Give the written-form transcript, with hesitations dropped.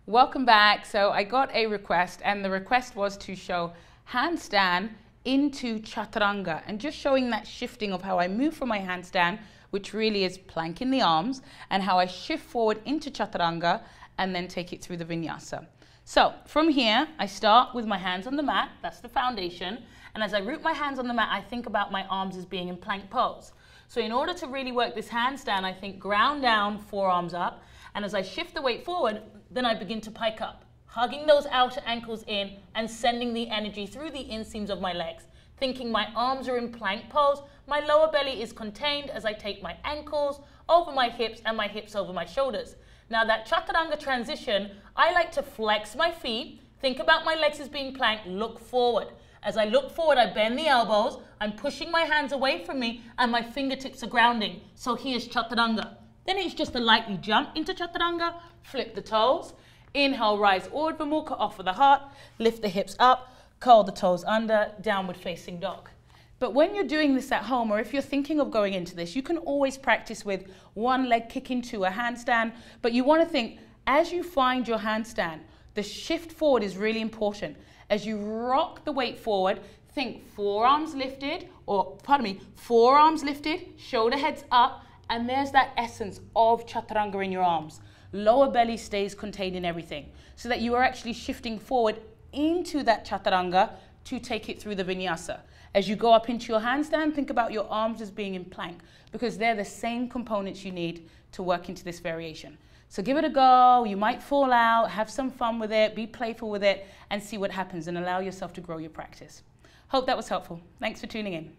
Welcome back. So I got a request, and the request was to show handstand into Chaturanga and just showing that shifting of how I move from my handstand, which really is planking the arms, and how I shift forward into Chaturanga and then take it through the vinyasa. So from here, I start with my hands on the mat. That's the foundation. And as I root my hands on the mat, I think about my arms as being in plank pose. So in order to really work this handstand, I think ground down, forearms up. And as I shift the weight forward, then I begin to pike up, hugging those outer ankles in and sending the energy through the inseams of my legs, thinking my arms are in plank pose, my lower belly is contained as I take my ankles over my hips and my hips over my shoulders. Now that Chaturanga transition, I like to flex my feet, think about my legs as being plank, look forward. As I look forward, I bend the elbows, I'm pushing my hands away from me and my fingertips are grounding. So here's Chaturanga. Then it's just a lightly jump into Chaturanga, flip the toes, inhale, rise, Urdhva Mukha, offer the heart, lift the hips up, curl the toes under, downward facing dog. But when you're doing this at home, or if you're thinking of going into this, you can always practice with one leg kick into a handstand, but you want to think, as you find your handstand, the shift forward is really important. As you rock the weight forward, think forearms lifted, forearms lifted, shoulder heads up, and there's that essence of Chaturanga in your arms. Lower belly stays contained in everything, so that you are actually shifting forward into that Chaturanga to take it through the vinyasa. As you go up into your handstand, think about your arms as being in plank, because they're the same components you need to work into this variation. So give it a go. You might fall out, have some fun with it, be playful with it, and see what happens, and allow yourself to grow your practice. Hope that was helpful. Thanks for tuning in.